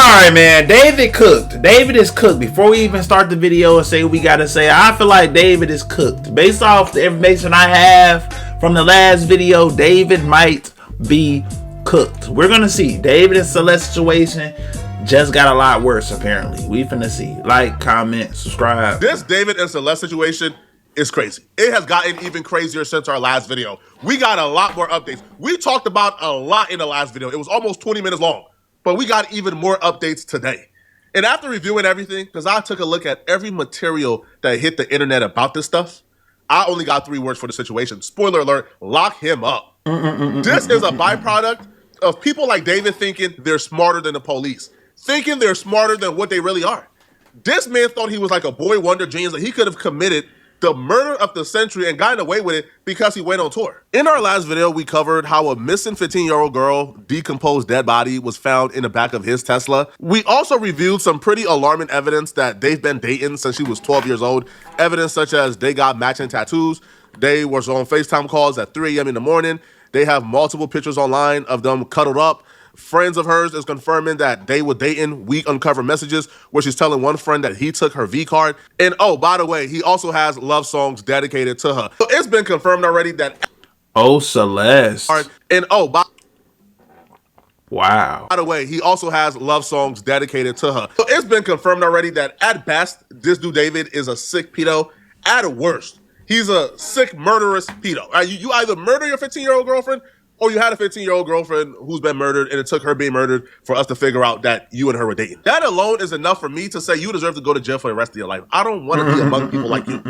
Alright, man. David cooked. David is cooked. Before we even start the video and say what we gotta say, I feel like David is cooked. Based off the information I have from the last video, David might be cooked. We're gonna see. David and Celeste situation just got a lot worse, apparently. We finna see. Like, comment, subscribe. This David and Celeste situation is crazy. It has gotten even crazier since our last video. We got a lot more updates. We talked about a lot in the last video. It was almost 20 minutes long, but we got even more updates today. And after reviewing everything, because I took a look at every material that hit the internet about this stuff, I only got 3 words for the situation. Spoiler alert, lock him up. This is a byproduct of people like David thinking they're smarter than the police, thinking they're smarter than what they really are. This man thought he was like a boy wonder genius, that he could have committed the murder of the century and gotten away with it because he went on tour. In our last video, we covered how a missing 15-year-old girl decomposed dead body was found in the back of his Tesla. We also reviewed some pretty alarming evidence that they've been dating since she was 12 years old. Evidence such as they got matching tattoos, they were on FaceTime calls at 3 a.m. in the morning, they have multiple pictures online of them cuddled up. Friends of hers is confirming that they were dating. We uncovered messages where she's telling one friend that he took her V card. And oh, by the way, he also has love songs dedicated to her. So it's been confirmed already that... Oh, Celeste. And oh, wow. By the way, he also has love songs dedicated to her. So it's been confirmed already that at best, this dude David is a sick pedo. At worst, he's a sick, murderous pedo. You either murder your 15-year-old girlfriend, or you had a 15-year-old girlfriend who's been murdered, and it took her being murdered for us to figure out that you and her were dating. That alone is enough for me to say you deserve to go to jail for the rest of your life. I don't want to be among people like you.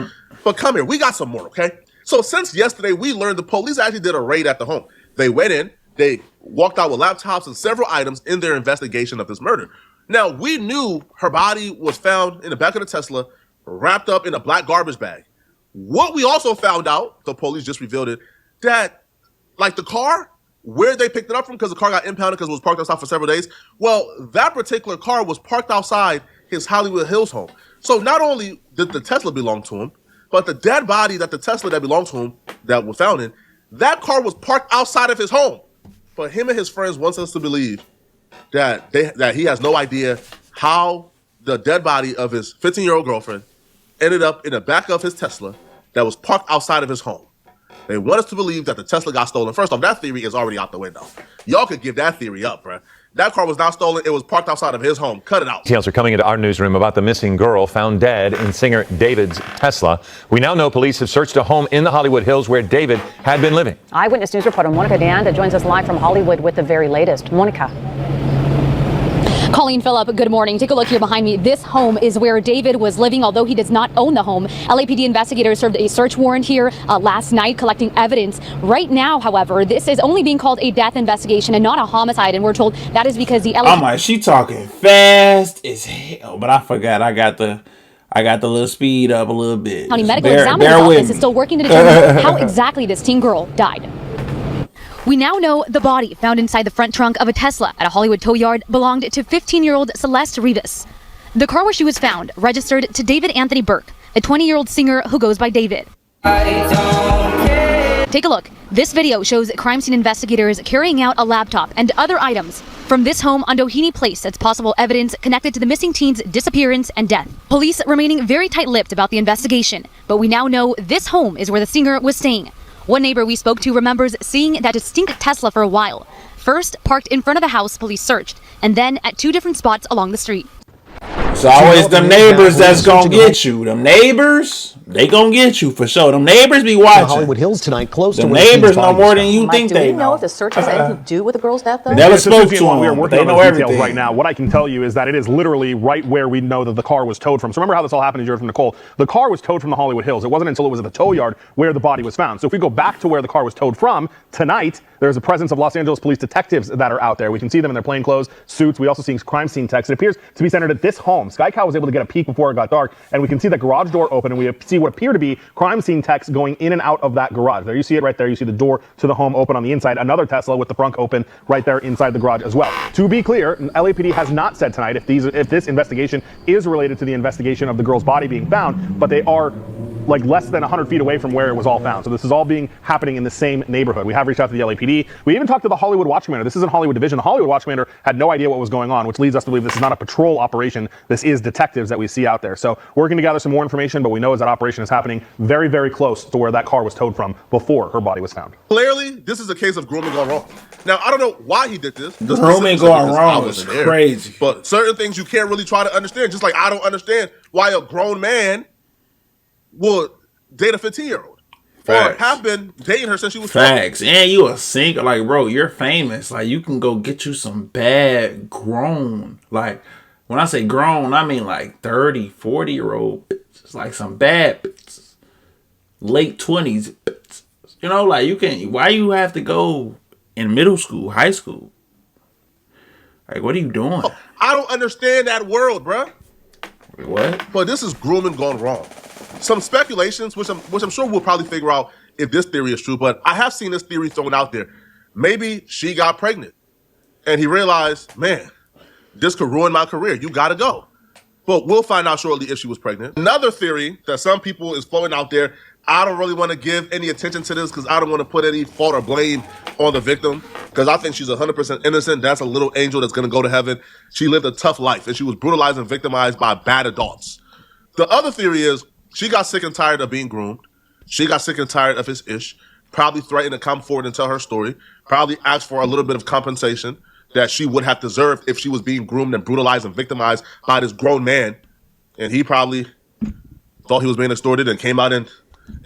But come here, we got some more, okay? So since yesterday, we learned the police actually did a raid at the home. They went in, they walked out with laptops and several items in their investigation of this murder. Now, we knew her body was found in the back of the Tesla, wrapped up in a black garbage bag. What we also found out, the police just revealed it, that like the car, where they picked it up from, because the car got impounded because it was parked outside for several days. Well, that particular car was parked outside his Hollywood Hills home. So not only did the Tesla belong to him, but the dead body that the Tesla that belonged to him, that was found in, that car was parked outside of his home. But him and his friends wants us to believe that he has no idea how the dead body of his 15-year-old girlfriend ended up in the back of his Tesla that was parked outside of his home. They want us to believe that the Tesla got stolen. First off, that theory is already out the window. Y'all could give that theory up, bruh. That car was not stolen. It was parked outside of his home. Cut it out. Details are coming into our newsroom about the missing girl found dead in singer David's Tesla. We now know police have searched a home in the Hollywood Hills where David had been living. Eyewitness News reporter Monica Deanda joins us live from Hollywood with the very latest. Monica. Colleen Phillip, good morning. Take a look here behind me. This home is where David was living, although he does not own the home. LAPD investigators served a search warrant here last night, collecting evidence. Right now, however, this is only being called a death investigation and not a homicide, and we're told that is because the LAPD... I'm like, she talking fast as hell, but I forgot I got the little speed up a little bit. County Medical Examiner's Office is still working to determine how exactly this teen girl died. We now know the body found inside the front trunk of a Tesla at a Hollywood tow yard belonged to 15-year-old Celeste Rivas. The car where she was found registered to David Anthony Burke, a 20-year-old singer who goes by David. Take a look. This video shows crime scene investigators carrying out a laptop and other items from this home on Doheny Place as possible evidence connected to the missing teen's disappearance and death. Police remaining very tight-lipped about the investigation, but we now know this home is where the singer was staying. One neighbor we spoke to remembers seeing that distinct Tesla for a while. First, parked in front of the house police searched, and then at 2 different spots along the street. It's always them neighbors that's gonna get you. Them neighbors, they gonna get you for sure. Them neighbors be watching. Hollywood Hills tonight, close to the neighbors know more than you think they know. Do we know if the search has anything to do with the girl's death, though? Never spoke to them. We are working on those details right now. What I can tell you is that it is literally right where we know that the car was towed from. So remember how this all happened, as you heard from Nicole. The car was towed from the Hollywood Hills. It wasn't until it was at the tow yard where the body was found. So if we go back to where the car was towed from tonight, there's a presence of Los Angeles police detectives that are out there. We can see them in their plain clothes, suits. We also see crime scene techs. It appears to be centered at this home. Sky Cow was able to get a peek before it got dark, and we can see the garage door open, and we see what appear to be crime scene techs going in and out of that garage. There you see it right there. You see the door to the home open on the inside. Another Tesla with the front open right there inside the garage as well. To be clear, LAPD has not said tonight if this investigation is related to the investigation of the girl's body being found, but they are like less than 100 feet away from where it was all found. So this is all happening in the same neighborhood. We have reached out to the LAPD. We even talked to the Hollywood Watch Commander. This isn't Hollywood Division. The Hollywood Watch Commander had no idea what was going on, which leads us to believe this is not a patrol operation. This is detectives that we see out there. So working to gather some more information, but we know that operation is happening very, very close to where that car was towed from before her body was found. Clearly, this is a case of grooming gone wrong. Now, I don't know why he did this. Grooming gone wrong is crazy. But certain things you can't really try to understand. Just like I don't understand why a grown man would date a 15-year-old. Or have been dating her since she was 12. Facts. And you a single. Like, bro, you're famous. Like, you can go get you some bad grown. Like, when I say grown, I mean like 30, 40-year-old bitches. Like some bad bitches. Late 20s bitches. You know, like you can, why you have to go in middle school, high school? Like, what are you doing? I don't understand that world, bruh. What? But this is grooming gone wrong. Some speculations, which I'm sure we'll probably figure out if this theory is true, but I have seen this theory thrown out there. Maybe she got pregnant and he realized, man, this could ruin my career. You gotta go. But we'll find out shortly if she was pregnant. Another theory that some people is floating out there, I don't really want to give any attention to this because I don't want to put any fault or blame on the victim because I think she's 100% innocent. That's a little angel that's going to go to heaven. She lived a tough life and she was brutalized and victimized by bad adults. The other theory is she got sick and tired of being groomed. She got sick and tired of his ish, probably threatened to come forward and tell her story, probably asked for a little bit of compensation that she would have deserved if she was being groomed and brutalized and victimized by this grown man. And he probably thought he was being extorted and came out and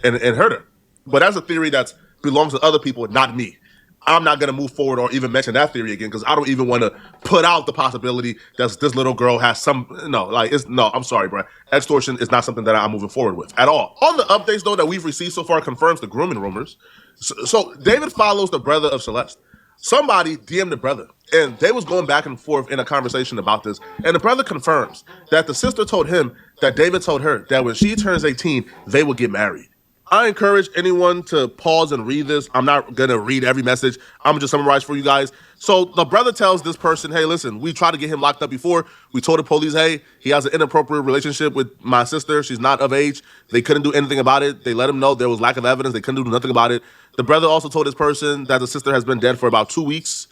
hurt her. But that's a theory that belongs to other people, not me. I'm not going to move forward or even mention that theory again because I don't even want to put out the possibility that this little girl has some, I'm sorry, bro. Extortion is not something that I'm moving forward with at all. All the updates, though, that we've received so far confirms the grooming rumors. So David follows the brother of Celeste. Somebody DM'd the brother, and they was going back and forth in a conversation about this. And the brother confirms that the sister told him that David told her that when she turns 18, they will get married. I encourage anyone to pause and read this. I'm not going to read every message. I'm going to just summarize for you guys. So the brother tells this person, hey, listen, we tried to get him locked up before. We told the police, hey, he has an inappropriate relationship with my sister. She's not of age. They couldn't do anything about it. They let him know there was lack of evidence. They couldn't do nothing about it. The brother also told this person that the sister has been dead for about 2 weeks.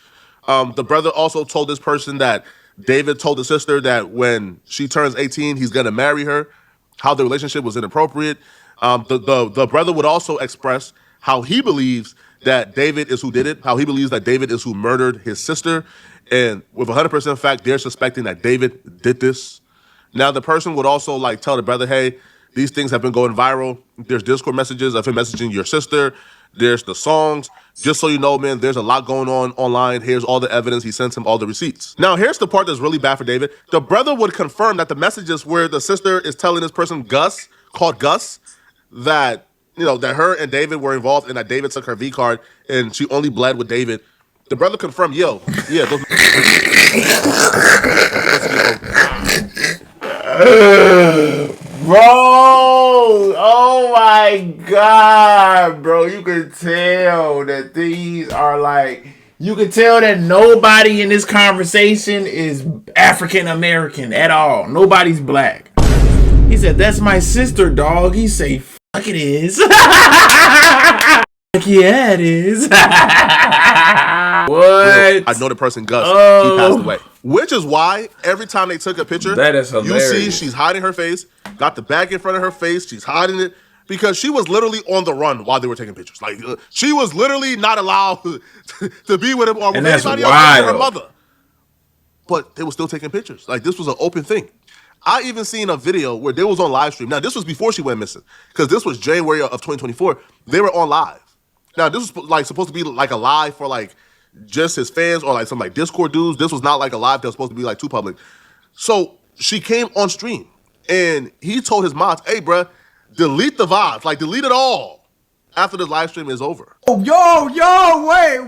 The brother also told this person that David told the sister that when she turns 18, he's going to marry her, how the relationship was inappropriate. The brother would also express how he believes that David is who did it, how he believes that David is who murdered his sister. And with 100% fact, they're suspecting that David did this. Now, the person would also tell the brother, hey, these things have been going viral. There's Discord messages of him messaging your sister. There's the songs. Just so you know, man, there's a lot going on online. Here's all the evidence. He sends him all the receipts. Now, here's the part that's really bad for David. The brother would confirm that the messages where the sister is telling this person, Gus, called Gus, that that her and David were involved and that David took her V card and she only bled with David. The brother confirmed, those bro, oh my God, bro. You can tell that these are you can tell that nobody in this conversation is African American at all. Nobody's black. He said, that's my sister, dog. He say, fuck it is. Yeah, it is. What? I know the person, Gus. He passed away. Which is why every time they took a picture, that is hilarious. You see she's hiding her face, got the bag in front of her face, she's hiding it, because she was literally on the run while they were taking pictures. She was literally not allowed to be with him or with anybody else other than her mother. But they were still taking pictures. This was an open thing. I even seen a video where they was on live stream. Now, this was before she went missing, because this was January of 2024. They were on live. Now, this was supposed to be a live for just his fans or some Discord dudes. This was not a live that was supposed to be too public. So she came on stream and he told his mods, hey, bruh, delete the VODs, delete it all after this live stream is over. Oh, yo, wait.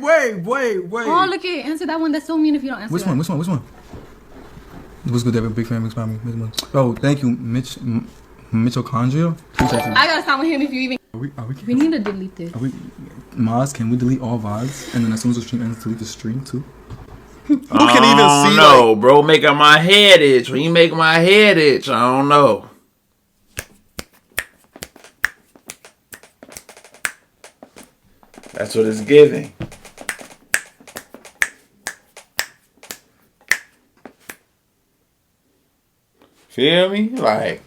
Oh, look at answer that one. That's so mean if you don't answer Which one? What's good, David? Big fan, big fan. Oh, thank you, Mitochondria. I gotta stop with him if you even. We need to delete this. Maz, can we delete all VODs? And then as soon as the stream ends, delete the stream too? Who can even see? No, bro, making my head itch. When you make my head itch, I don't know. That's what it's giving. Feel me? Like,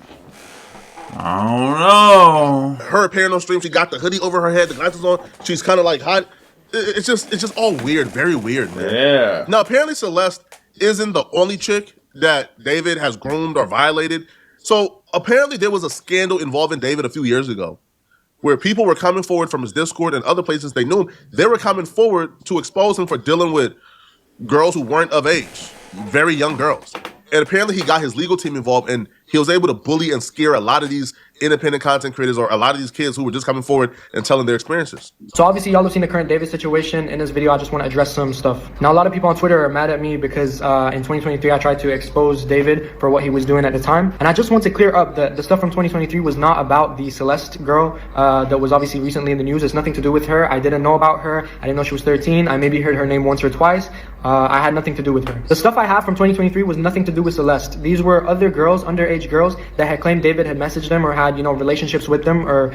I don't know. Her appearing on stream, she got the hoodie over her head, the glasses on. She's kind of like hot. It's just all weird, very weird, man. Yeah. Now, apparently Celeste isn't the only chick that David has groomed or violated. So apparently there was a scandal involving David a few years ago where people were coming forward from his Discord and other places they knew him. They were coming forward to expose him for dealing with girls who weren't of age, very young girls. And apparently he got his legal team involved, and he was able to bully and scare a lot of these independent content creators or a lot of these kids who were just coming forward and telling their experiences. So obviously y'all have seen the current David situation. In this video, I just want to address some stuff. Now, a lot of people on Twitter are mad at me because in 2023, I tried to expose David for what he was doing at the time. And I just want to clear up that the stuff from 2023 was not about the Celeste girl that was obviously recently in the news. It's nothing to do with her. I didn't know about her. I didn't know she was 13. I maybe heard her name once or twice. I had nothing to do with her. The stuff I have from 2023 was nothing to do with Celeste. These were other girls, underage girls, that had claimed David had messaged them or had, relationships with them or,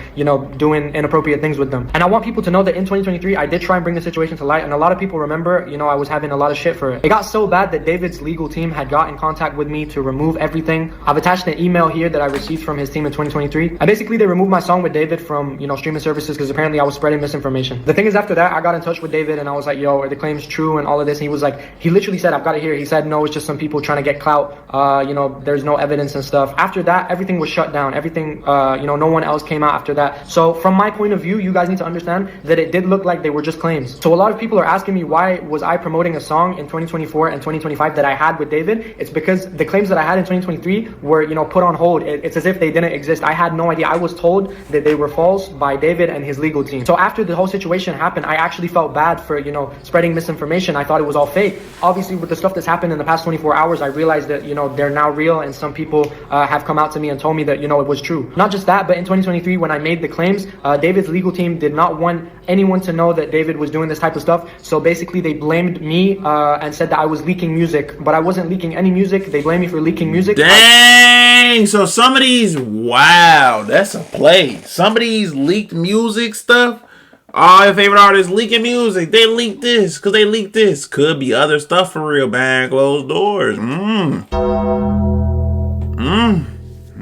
doing inappropriate things with them. And I want people to know that in 2023, I did try and bring the situation to light. And a lot of people remember, I was having a lot of shit for it. It got so bad that David's legal team had got in contact with me to remove everything. I've attached an email here that I received from his team in 2023. And basically, they removed my song with David from, streaming services because apparently I was spreading misinformation. The thing is, after that, I got in touch with David and I was like, yo, are the claims true and all of this? And he was like, he literally said, I've got it here. He said, no, it's just some people trying to get clout. There's no evidence and stuff. After that, everything was shut down. Everything, no one else came out after that. So from my point of view, you guys need to understand that it did look like they were just claims. So a lot of people are asking me, why was I promoting a song in 2024 and 2025 that I had with David? It's because the claims that I had in 2023 were, put on hold. It's as if they didn't exist. I had no idea. I was told that they were false by David and his legal team. So after the whole situation happened, I actually felt bad for, spreading misinformation. I thought it was all fake. Obviously, with the stuff that's happened in the past 24 hours, I realized that, they're now real, and some people have come out to me and told me that, it was true. Not just that, but in 2023, when I made the claims, David's legal team did not want anyone to know that David was doing this type of stuff. So basically, they blamed me and said that I was leaking music, but I wasn't leaking any music. They blamed me for leaking music. Dang! So some of these, wow, that's a play. Some of these leaked music stuff. All your favorite artists leaking music. They leaked this because they leaked this. Could be other stuff for real behind closed doors.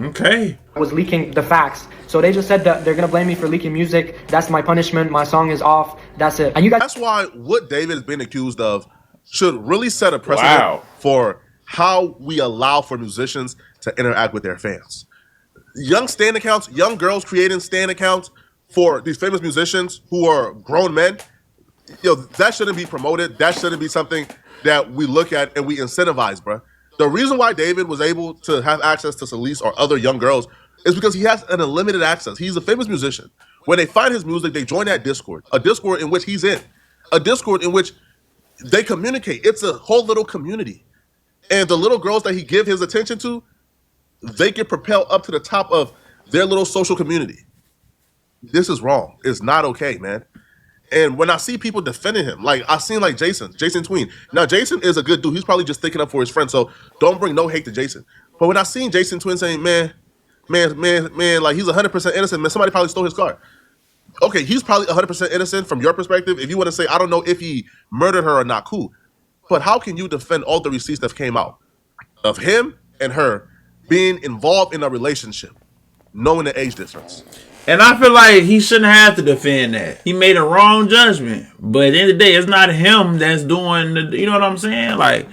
Okay. I was leaking the facts. So they just said that they're going to blame me for leaking music. That's my punishment. My song is off. That's it. And you guys. That's why what David is being accused of should really set a precedent for how we allow for musicians to interact with their fans. Young stan accounts, young girls creating stan accounts for these famous musicians who are grown men, that shouldn't be promoted. That shouldn't be something that we look at and we incentivize, bro. The reason why David was able to have access to Celeste or other young girls is because he has an unlimited access. He's a famous musician. When they find his music, they join that Discord, a Discord in which he's in, a Discord in which they communicate. It's a whole little community. And the little girls that he give his attention to, they get propelled up to the top of their little social community. This is wrong. It's not okay, man. And when I see people defending him, like I seen like Jason Tween. Now Jason is a good dude. He's probably just sticking up for his friend. So don't bring no hate to Jason. But when I seen Jason Tween saying, man, like he's 100% innocent, man, somebody probably stole his car. Okay, he's probably 100% innocent from your perspective. If you want to say, I don't know if he murdered her or not, cool. But how can you defend all the receipts that came out of him and her being involved in a relationship, knowing the age difference? And I feel like he shouldn't have to defend that. He made a wrong judgment. But at the end of the day, it's not him that's doing the, you know what I'm saying? Like,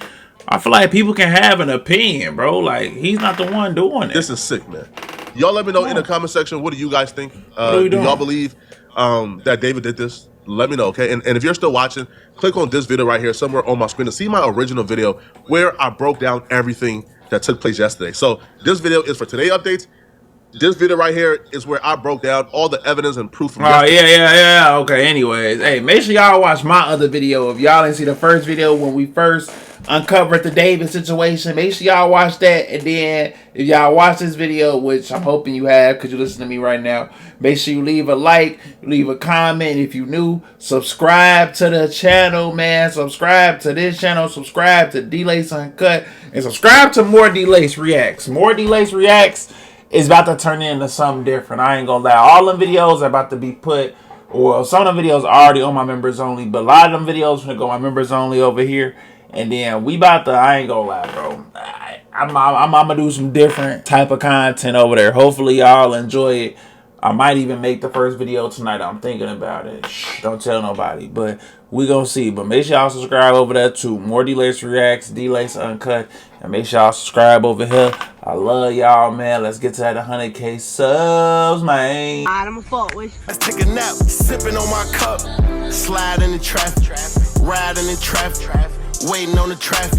I feel like people can have an opinion, bro. Like, he's not the one doing it. This is sick, man. Y'all let me know in the comment section, what do you guys think? Do y'all believe that David did this? Let me know, okay? And if you're still watching, click on this video right here somewhere on my screen to see my original video where I broke down everything that took place yesterday. So this video is for today updates. This video right here is where I broke down all the evidence and proof from yeah. Okay, anyways. Hey, make sure y'all watch my other video. If y'all didn't see the first video when we first uncovered the David situation, make sure y'all watch that. And then if y'all watch this video, which I'm hoping you have because you listen to me right now, make sure you leave a like, leave a comment. If you new, subscribe to the channel, man. Subscribe to this channel. Subscribe to DLace Uncut. And subscribe to more DLace Reacts. More DLace Reacts is about to turn into something different. I ain't gonna lie. All them videos are about to be put Well, some of the videos are already on my members only, but a lot of them videos gonna go my members only over here. And then we about to, I ain't gonna lie, bro. I'm gonna do some different type of content over there. Hopefully y'all enjoy it. I might even make the first video tonight. I'm thinking about it. Shh, don't tell nobody. But we gonna see. But make sure y'all subscribe over there too. More DLace reacts, DLace uncut. And make sure y'all subscribe over here. I love y'all, man. Let's get to that 100K subs, man. I'm a fault with. Let's take a nap, sipping on my cup, slide in the traffic, ride in the traffic, waiting on the traffic.